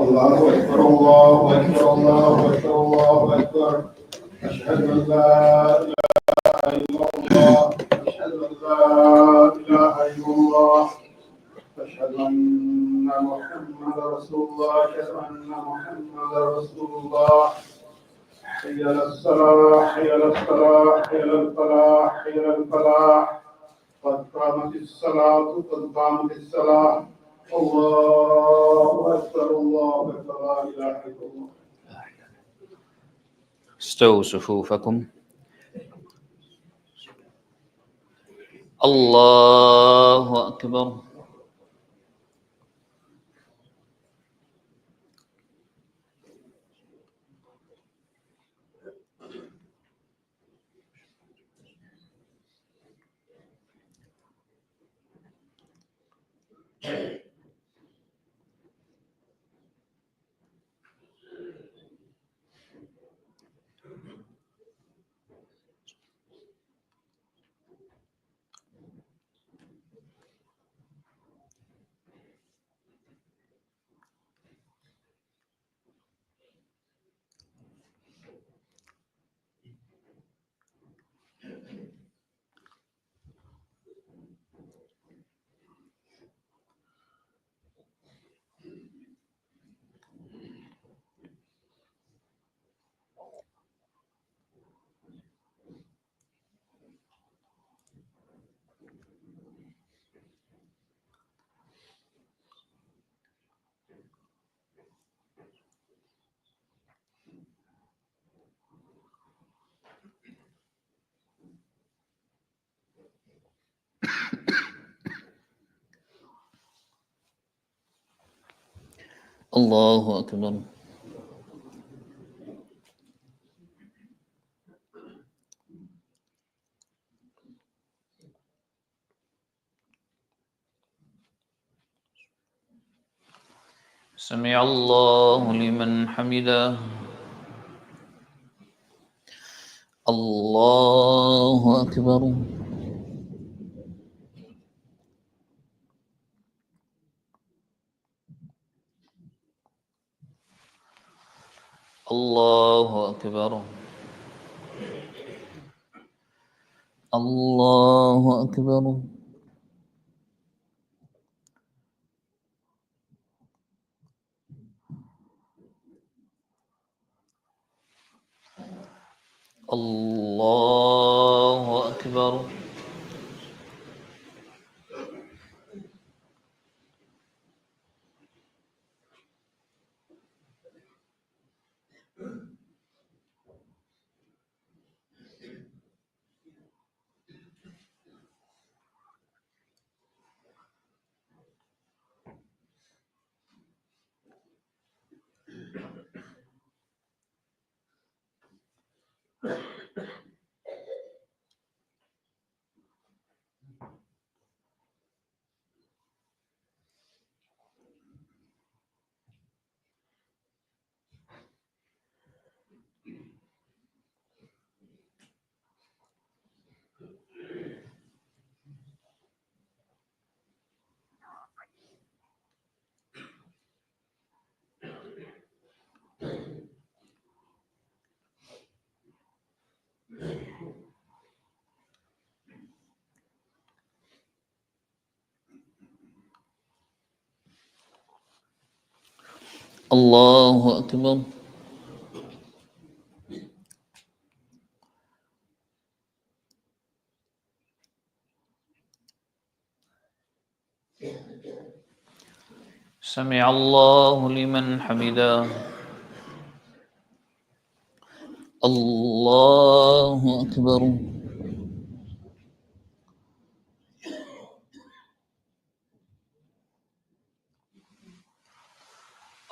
الله أكبر الله أكبر الله أكبر الله أكبر أشهد أن لا إله إلا الله أشهد أن لا إله إلا الله أشهد أن محمدا رسول الله أشهد أن محمدا رسول الله حي على الصلاة حي على الصلاة حي على الفلاح حي على الفلاح قد قامت الصلاة قد قامت الصلاة الله أكبر الله أكبر لا إله إلا الله. استووا صفوفكم. الله أكبر. الله أكبر. سمع الله لمن حمده. الله أكبر. الله أكبر. الله أكبر. الله أكبر. الله أكبر. سمع الله لمن حمده. الله أكبر.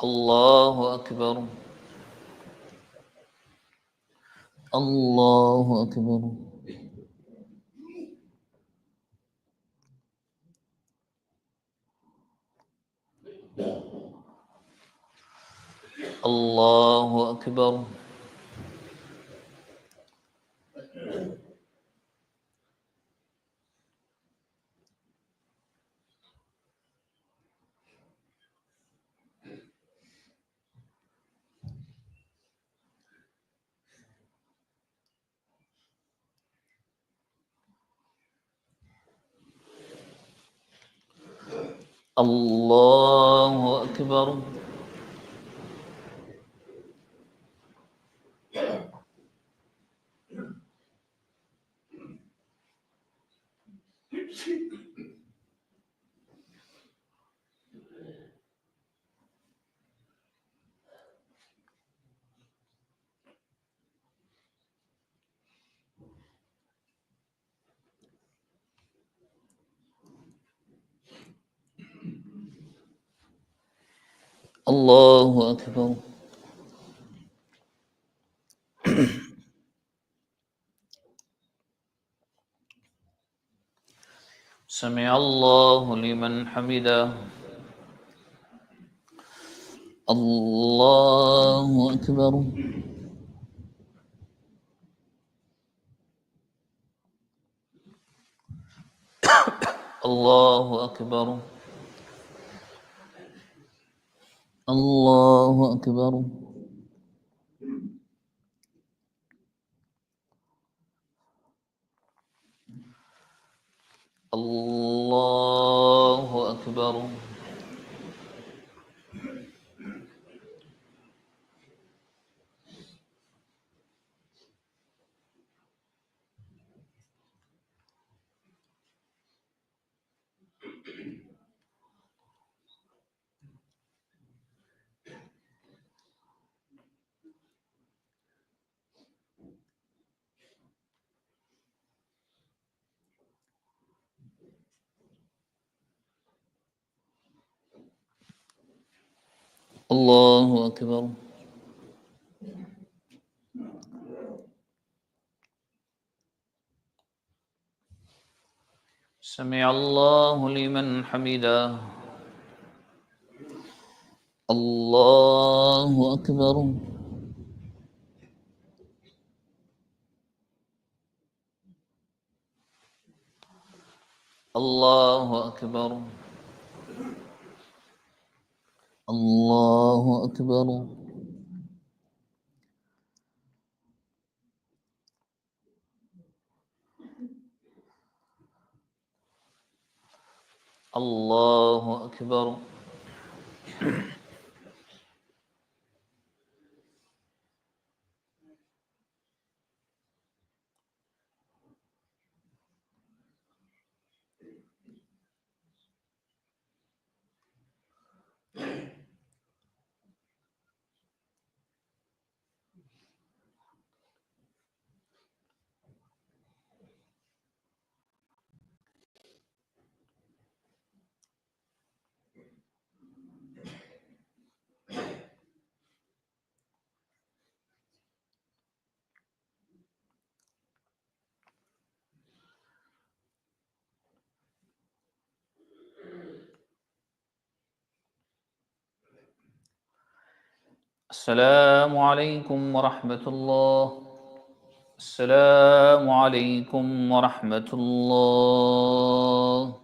الله أكبر. الله أكبر. الله أكبر. الله أكبر. الله أكبر. سمع الله لمن حمده. الله أكبر. الله أكبر. الله أكبر. الله أكبر. الله أكبر. سمع الله لمن حمده. الله أكبر. الله أكبر. الله أكبر. الله أكبر. السلام عليكم ورحمة الله. السلام عليكم ورحمة الله.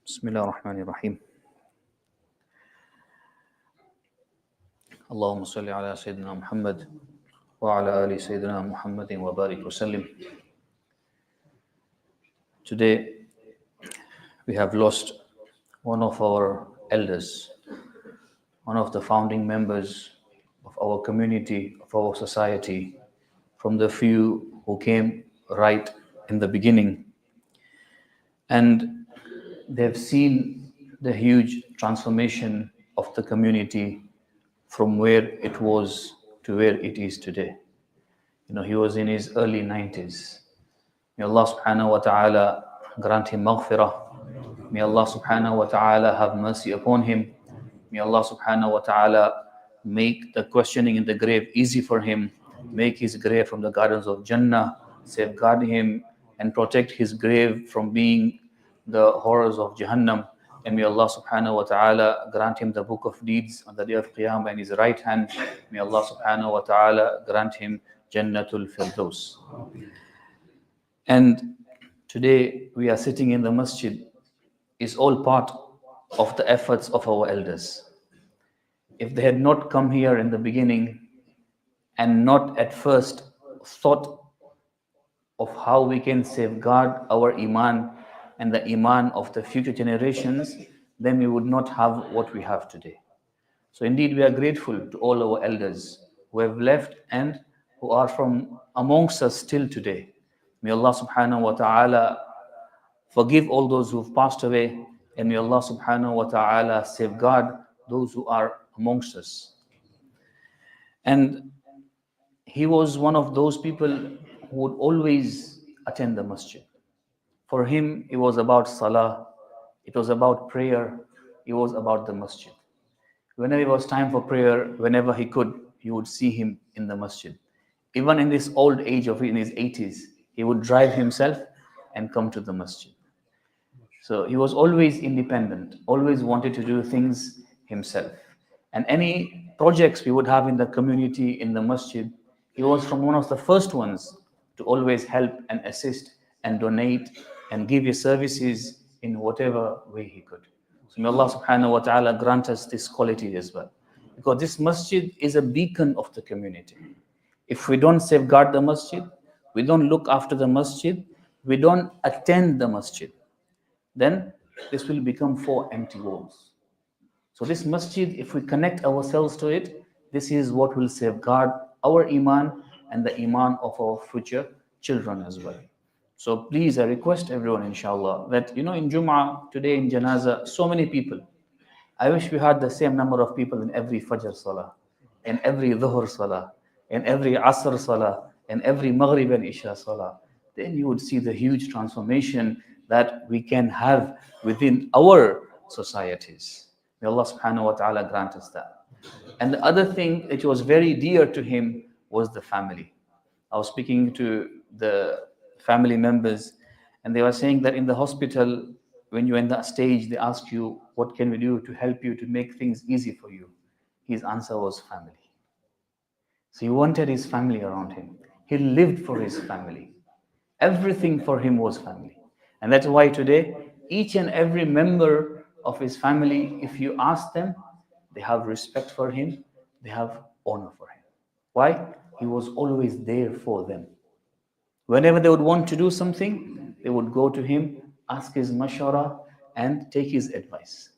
بسم الله الرحمن الرحيم. اللهم صل على سيدنا محمد وعلى آل سيدنا محمد وبارك وسلم. Today we have lost one of our elders, one of the founding members of our community, of our society, from the few who came right in the beginning. And they've seen the huge transformation of the community from where it was to where it is today. He was in his early 90s. May Allah subhanahu wa ta'ala grant him maghfirah. May Allah subhanahu wa ta'ala have mercy upon him. May Allah subhanahu wa ta'ala make the questioning in the grave easy for him. Make his grave from the gardens of Jannah. Safeguard him and protect his grave from being the horrors of Jahannam. And may Allah subhanahu wa ta'ala grant him the book of deeds on the day of Qiyamah in his right hand. May Allah subhanahu wa ta'ala grant him Jannatul Firdaus. And today we are sitting in the masjid. It's all part of the efforts of our elders. If they had not come here in the beginning and not at first thought of how we can safeguard our iman and the iman of the future generations, then we would not have what we have today. So indeed, we are grateful to all our elders who have left and who are from amongst us still today. May Allah subhanahu wa ta'ala forgive all those who have passed away, and may Allah subhanahu wa ta'ala safeguard those who are amongst us. And he was one of those people who would always attend the masjid. For him, it was about salah, it was about prayer, it was about the masjid. Whenever it was time for prayer, whenever he could, you would see him in the masjid. Even in this old age of in his 80s, he would drive himself and come to the masjid. So he was always independent, always wanted to do things himself. And any projects we would have in the community, in the masjid, he was from one of the first ones to always help and assist and donate and give his services in whatever way he could. So may Allah subhanahu wa ta'ala grant us this quality as well. Because this masjid is a beacon of the community. If we don't safeguard the masjid, we don't look after the masjid, we don't attend the masjid, then this will become four empty walls. So this masjid, if we connect ourselves to it, this is what will safeguard our iman and the iman of our future children as well. So please, I request everyone, inshallah, that in Jum'ah, today in Janaza, so many people. I wish we had the same number of people in every Fajr Salah, in every Dhuhr Salah, in every Asr Salah, in every Maghrib and Isha Salah. Then you would see the huge transformation that we can have within our societies. May Allah subhanahu wa ta'ala grant us that. And the other thing which was very dear to him was the family. I was speaking to the family members, and they were saying that in the hospital, when you're in that stage, they ask you, what can we do to help you, to make things easy for you? His answer was family. So he wanted his family around him. He lived for his family. Everything for him was family. And that's why today, each and every member of his family, if you ask them, they have respect for him, they have honor for him. Why? He was always there for them. Whenever they would want to do something, they would go to him, ask his mashara, and take his advice.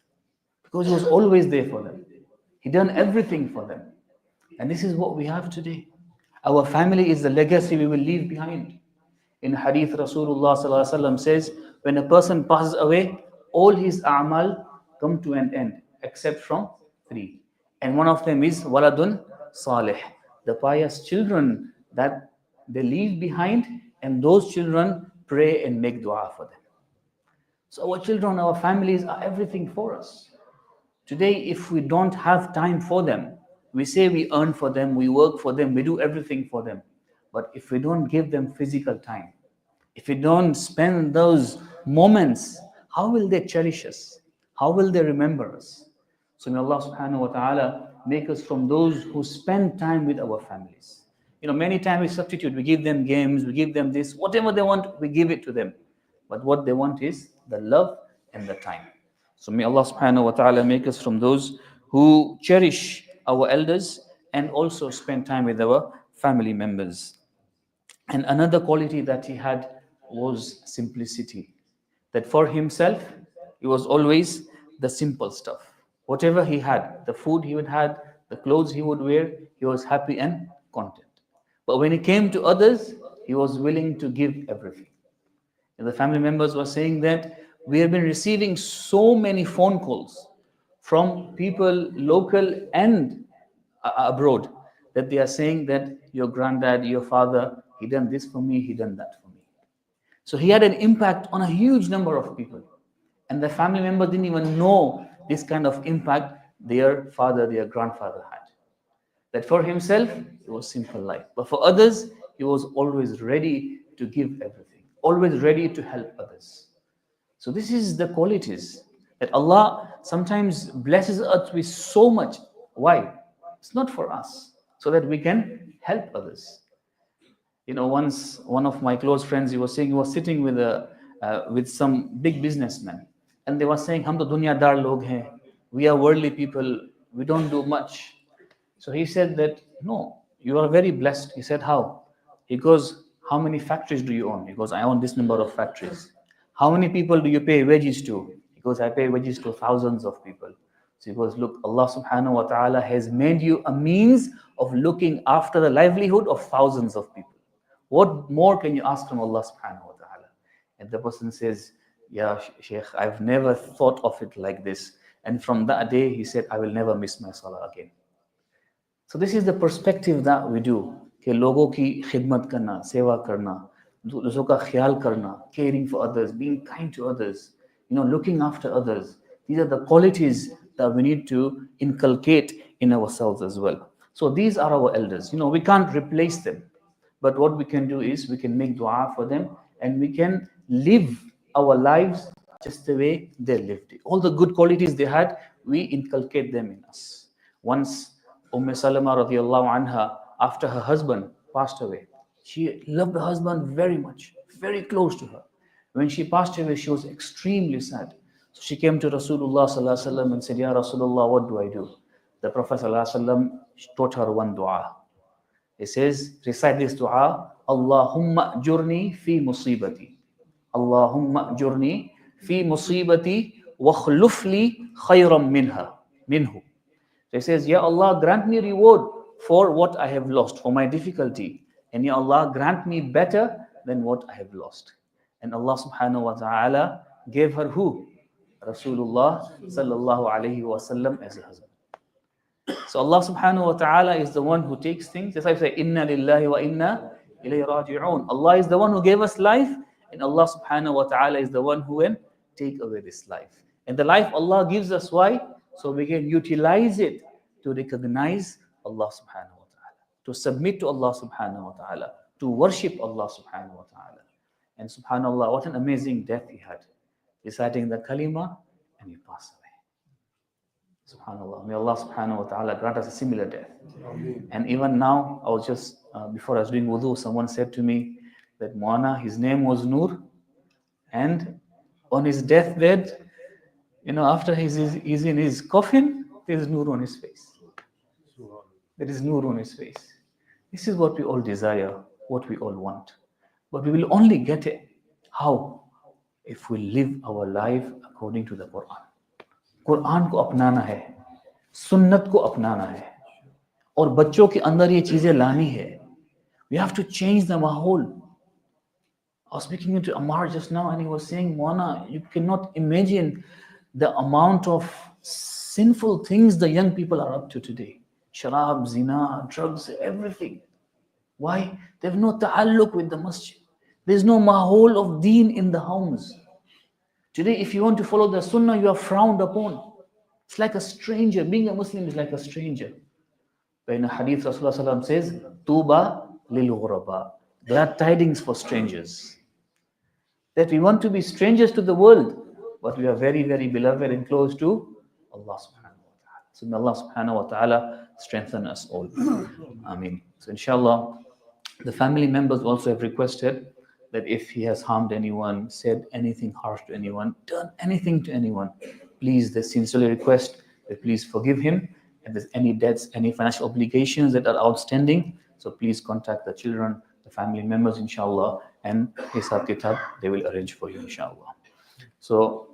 Because he was always there for them. He done everything for them. And this is what we have today. Our family is the legacy we will leave behind. In Hadith, Rasulullah ﷺ says, when a person passes away, all his a'mal come to an end, except from three. And one of them is waladun salih, the pious children that they leave behind, and those children pray and make dua for them. So our children, our families are everything for us. Today, if we don't have time for them, we say we earn for them, we work for them, we do everything for them. But if we don't give them physical time, if we don't spend those moments, how will they cherish us? How will they remember us? So may Allah subhanahu wa ta'ala make us from those who spend time with our families. Many times we substitute, we give them games, we give them this, whatever they want, we give it to them. But what they want is the love and the time. So may Allah subhanahu wa ta'ala make us from those who cherish our elders and also spend time with our family members. And another quality that he had was simplicity. That for himself, he was always the simple stuff. Whatever he had, the food he would have, the clothes he would wear, he was happy and content. But when it came to others, he was willing to give everything. And the family members were saying that we have been receiving so many phone calls from people local and abroad that they are saying that your granddad, your father, he done this for me, he done that for me. So he had an impact on a huge number of people. And the family member didn't even know this kind of impact their father, their grandfather had. That for himself, it was simple life. But for others, he was always ready to give everything, always ready to help others. So this is the qualities that Allah sometimes blesses us with so much. Why? It's not for us, so that we can help others. Once one of my close friends, he was saying he was sitting with some big businessman, And they were saying, Hum to dunyadar log hain. We are worldly people. We don't do much. So he said that, no, you are very blessed. He said, how? He goes, how many factories do you own? He goes, I own this number of factories. How many people do you pay wages to? He goes, I pay wages to thousands of people. So he goes, look, Allah subhanahu wa ta'ala has made you a means of looking after the livelihood of thousands of people. What more can you ask from Allah subhanahu wa ta'ala? And the person says, yeah, Sheikh, I've never thought of it like this. And from that day, he said, I will never miss my salah again. So this is the perspective that we do कि लोगों की खिदमत करना, सेवा करना, दूसरों का ख्याल करना, caring for others, being kind to others, looking after others. These are the qualities that we need to inculcate in ourselves as well. So these are our elders. We can't replace them. But what we can do is we can make dua for them and we can live our lives just the way they lived it. All the good qualities they had, we inculcate them in us. Once Salama radiallahu anha, after her husband passed away, she loved her husband very much, very close to her. When she passed away, she was extremely sad. So she came to Rasulullah sallallahu alaihi wasallam and said, Ya Rasulullah, what do I do? The Prophet sallallahu alaihi wasallam taught her one dua. He says, recite this dua, Allahumma jurni fi musibati. Allahumma jurni fi musibati wa khlufli khayram minhu. So he says, Ya Allah, grant me reward for what I have lost, for my difficulty. And Ya Allah, grant me better than what I have lost. And Allah subhanahu wa ta'ala gave her who? Rasulullah sallallahu alayhi wa sallam as a husband. So Allah subhanahu wa ta'ala is the one who takes things. That's why I say, Inna lillahi wa inna ilayhi raji'un. Allah is the one who gave us life, and Allah subhanahu wa ta'ala is the one who will take away this life. And the life Allah gives us, why? So we can utilize it to recognize Allah subhanahu wa ta'ala, to submit to Allah subhanahu wa ta'ala, to worship Allah subhanahu wa ta'ala. And subhanallah, what an amazing death he had. Reciting the kalima and he passed away. Subhanallah. May Allah subhanahu wa ta'ala grant us a similar death. And even now, I was just, before I was doing wudu, someone said to me that Moana, his name was Noor, and on his deathbed, after he's in his coffin, there's Noor on his face. There is Noor on his face. This is what we all desire, what we all want. But we will only get it. How? If we live our life according to the Quran. Quran को अपनाना है, सुन्नत को अपनाना है, और बच्चों के अंदर ये चीजें लानी है. We have to change the mahol. I was speaking to Ammar just now and he was saying, Moana, you cannot imagine the amount of sinful things the young people are up to today. Sharab, zina, drugs, everything. Why? They have no ta'alluq with the masjid. There's no mahol of deen in the homes. Today, if you want to follow the sunnah, you are frowned upon. It's like a stranger. Being a Muslim is like a stranger. But in a hadith, Rasulullah says, Tuba lil ghuraba. Glad tidings for strangers. That we want to be strangers to the world, but we are very, very beloved and close to Allah subhanahu wa ta'ala. So may Allah subhanahu wa ta'ala strengthen us all. Ameen. So inshallah, the family members also have requested that if he has harmed anyone, said anything harsh to anyone, done anything to anyone, please, they sincerely request that please forgive him. If there's any debts, any financial obligations that are outstanding, so please contact the children, the family members, inshallah, and Hisab Kitab, they will arrange for you, inshallah. So,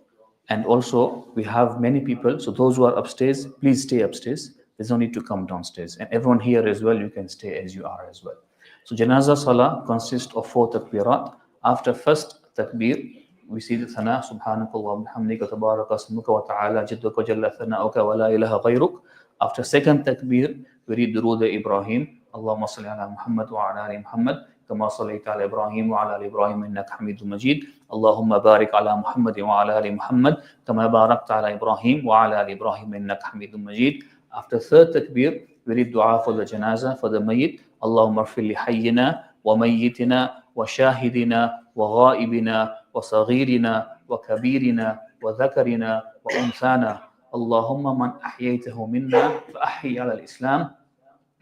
and also, we have many people, so those who are upstairs, please stay upstairs. There's no need to come downstairs. And everyone here as well, you can stay as you are as well. So Janaza Salah consists of 4 takbirat. After first takbir, we see the thana, subhanakallah, bihamdika, tabaraka, asmuka wa ta'ala, jidduka wa jalla thana'uka wa la ilaha ghayruk. After second takbir, we read Durood Ibrahim, Allahumma salli ala Muhammad wa ala ali Muhammad, kama sallaita ala Ibrahim wa ala ali Ibrahim, innaka hamidun majid. Allahumma barik ala Muhammad wa ala ali Muhammad, kama barakta ala Ibrahim wa ala ali Ibrahim, innaka hamidun majid. After third takbir, we read dua for the janaza, for the mayyit. Allahumma arfir li hayyina wa mayyitina wa shahidina wa ghaibina wa saghirina wa kabirina wa dhakarina wa unthana. Allahumma man ahyaytahu minna fa ahyi ala al-Islam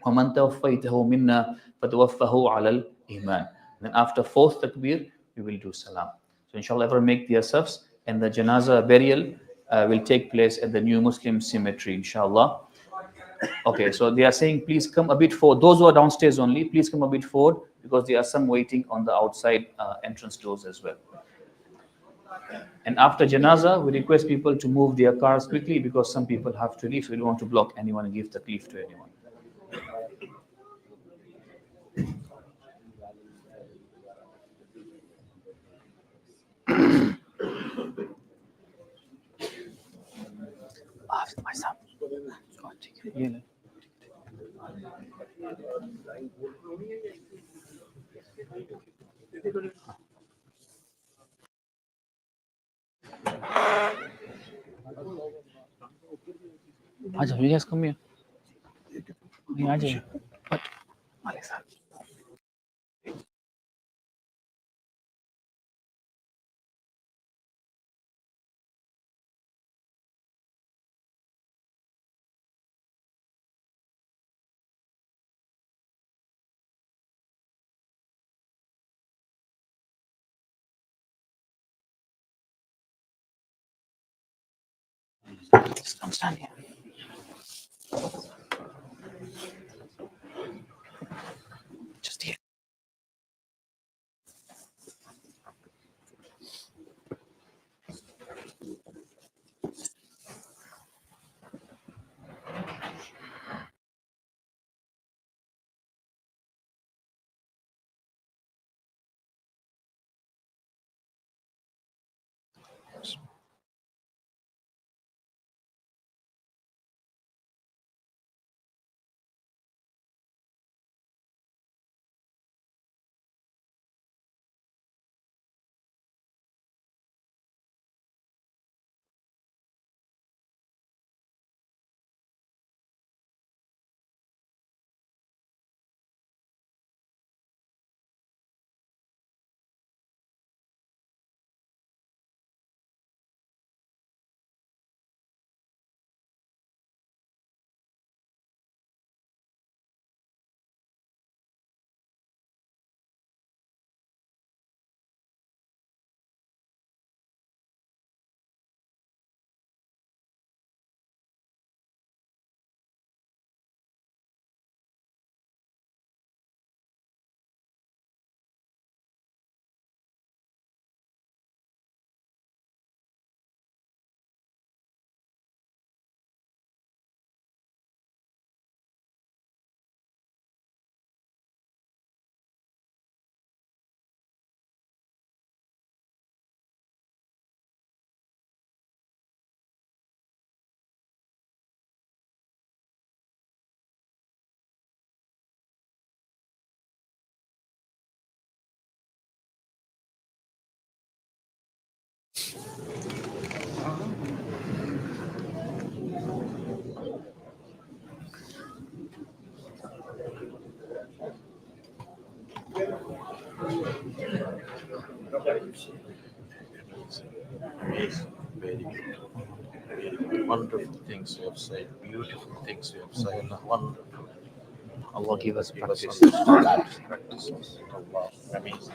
wa man tawaffaytahu minna fa tawaffahu ala al-Iman. Then after fourth takbir, we will do salam. So inshallah, ever make the asafs and the Janaza burial will take place at the New Muslim Cemetery, inshallah. Okay, so they are saying, please come a bit forward. Those who are downstairs only, please come a bit forward, because there are some waiting on the outside entrance doors as well. And after Janaza, we request people to move their cars quickly, because some people have to leave. So we don't want to block anyone and give the leave to anyone. My son. Aja, you guys come here. Aja. What? Alexa. Just come stand here. Just here. Very good. Wonderful things you have said. Beautiful things you have said. Wonderful. Allah give us Give us practice. practices. Allah. Amazing.